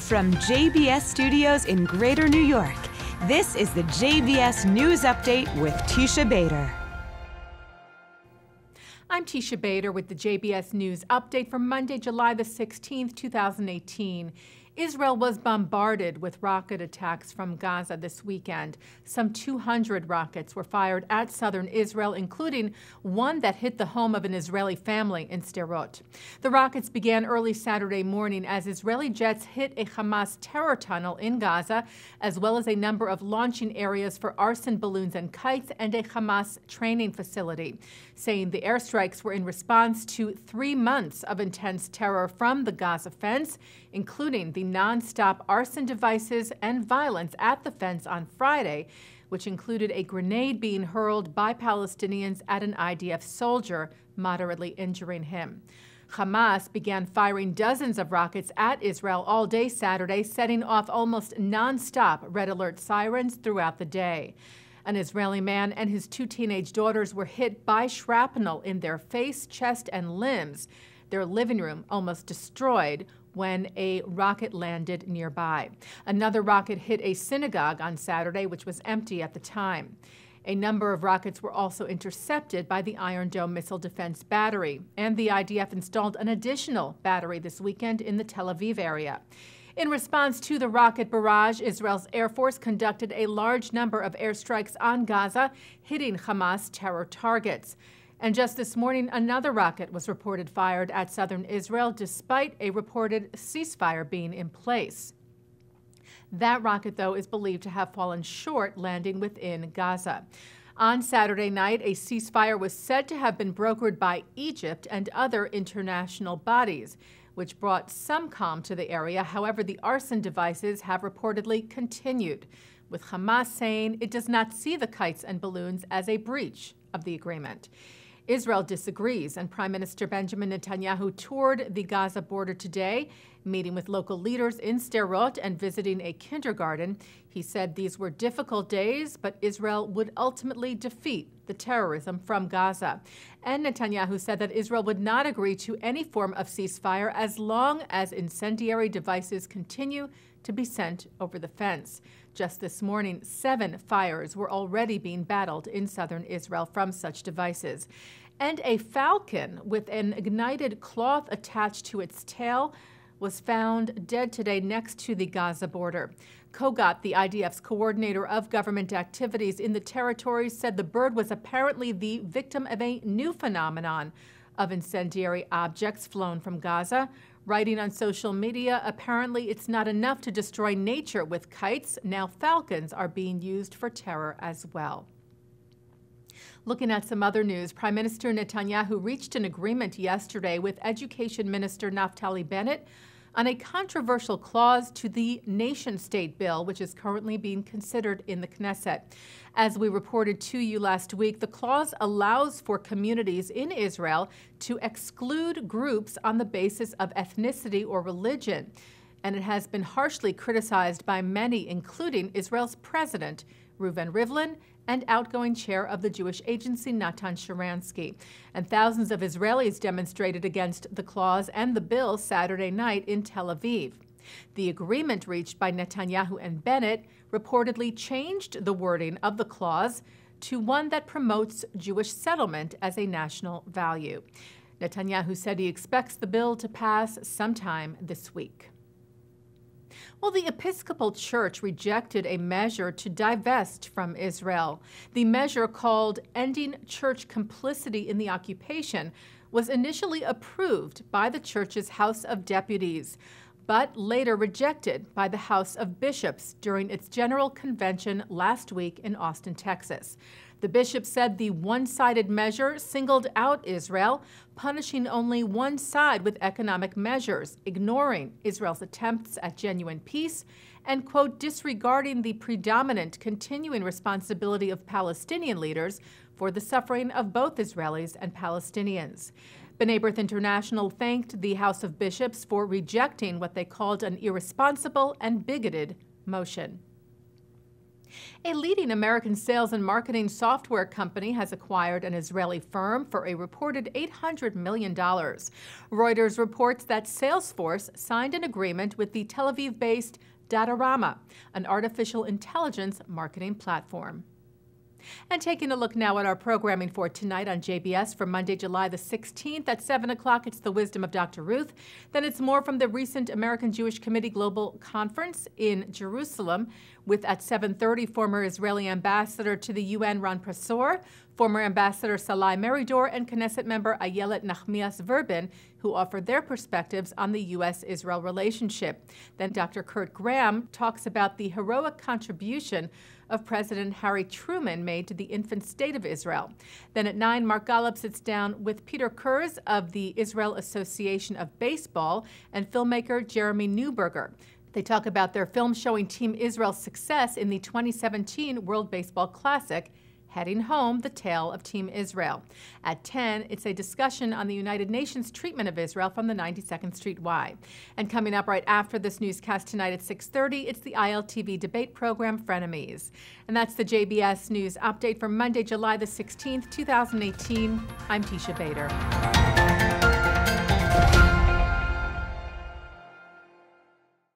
From JBS Studios in Greater New York, this is the JBS News Update with Teisha Bader. I'm Teisha Bader with the JBS News Update for Monday, July the 16th, 2018. Israel was bombarded with rocket attacks from Gaza this weekend. Some 200 rockets were fired at southern Israel, including one that hit the home of an Israeli family in Sderot. The rockets began early Saturday morning as Israeli jets hit a Hamas terror tunnel in Gaza, as well as a number of launching areas for arson balloons and kites and a Hamas training facility, saying the airstrikes were in response to 3 months of intense terror from the Gaza fence, including the non-stop arson devices and violence at the fence on Friday, which included a grenade being hurled by Palestinians at an IDF soldier, moderately injuring him. Hamas began firing dozens of rockets at Israel all day Saturday, setting off almost non-stop red alert sirens throughout the day. An Israeli man and his 2 teenage daughters were hit by shrapnel in their face, chest, and limbs. Their living room almost destroyed when a rocket landed nearby. Another rocket hit a synagogue on Saturday, which was empty at the time. A number of rockets were also intercepted by the Iron Dome missile defense battery, and the IDF installed an additional battery this weekend in the Tel Aviv area. In response to the rocket barrage, Israel's Air Force conducted a large number of airstrikes on Gaza, hitting Hamas terror targets. And just this morning, another rocket was reported fired at southern Israel, despite a reported ceasefire being in place. That rocket, though, is believed to have fallen short, landing within Gaza. On Saturday night, a ceasefire was said to have been brokered by Egypt and other international bodies, which brought some calm to the area. However, the arson devices have reportedly continued, with Hamas saying it does not see the kites and balloons as a breach of the agreement. Israel disagrees, and Prime Minister Benjamin Netanyahu toured the Gaza border today, meeting with local leaders in Sderot and visiting a kindergarten. He said these were difficult days, but Israel would ultimately defeat the terrorism from Gaza. And Netanyahu said that Israel would not agree to any form of ceasefire as long as incendiary devices continue to be sent over the fence. Just this morning, 7 fires were already being battled in southern Israel from such devices. And a falcon with an ignited cloth attached to its tail was found dead today next to the Gaza border. Kogat, the IDF's coordinator of government activities in the territory, said the bird was apparently the victim of a new phenomenon of incendiary objects flown from Gaza. Writing on social media, apparently it's not enough to destroy nature with kites. Now falcons are being used for terror as well. Looking at some other news, Prime Minister Netanyahu reached an agreement yesterday with Education Minister Naftali Bennett on a controversial clause to the nation-state bill, which is currently being considered in the Knesset. As we reported to you last week, the clause allows for communities in Israel to exclude groups on the basis of ethnicity or religion, and it has been harshly criticized by many, including Israel's president, Reuven Rivlin, and outgoing chair of the Jewish Agency, Natan Sharansky. And thousands of Israelis demonstrated against the clause and the bill Saturday night in Tel Aviv. The agreement reached by Netanyahu and Bennett reportedly changed the wording of the clause to one that promotes Jewish settlement as a national value. Netanyahu said he expects the bill to pass sometime this week. Well, the Episcopal Church rejected a measure to divest from Israel. The measure, called Ending Church Complicity in the Occupation, was initially approved by the church's House of Deputies, but later rejected by the House of Bishops during its General Convention last week in Austin, Texas. The bishop said the one-sided measure singled out Israel, punishing only one side with economic measures, ignoring Israel's attempts at genuine peace, and, quote, disregarding the predominant continuing responsibility of Palestinian leaders for the suffering of both Israelis and Palestinians. B'nai B'rith International thanked the House of Bishops for rejecting what they called an irresponsible and bigoted motion. A leading American sales and marketing software company has acquired an Israeli firm for a reported $800 million. Reuters reports that Salesforce signed an agreement with the Tel Aviv-based Datarama, an artificial intelligence marketing platform. And taking a look now at our programming for tonight on JBS for Monday, July the 16th. At 7 o'clock, it's the Wisdom of Dr. Ruth. Then it's more from the recent American Jewish Committee Global Conference in Jerusalem, with at 7:30 former Israeli ambassador to the UN Ron Prosor, former ambassador Salai Meridor, and Knesset member Ayelet Nachmias Verbin, who offered their perspectives on the U.S.-Israel relationship. Then Dr. Kurt Graham talks about the heroic contribution of President Harry Truman made to the infant state of Israel. Then at 9, Mark Golub sits down with Peter Kurz of the Israel Association of Baseball and filmmaker Jeremy Neuberger. They talk about their film showing Team Israel's success in the 2017 World Baseball Classic, Heading Home, the Tale of Team Israel. At 10, it's a discussion on the United Nations treatment of Israel from the 92nd Street Y. And coming up right after this newscast tonight at 6:30, it's the ILTV debate program, Frenemies. And that's the JBS News Update for Monday, July the 16th, 2018. I'm Teisha Bader.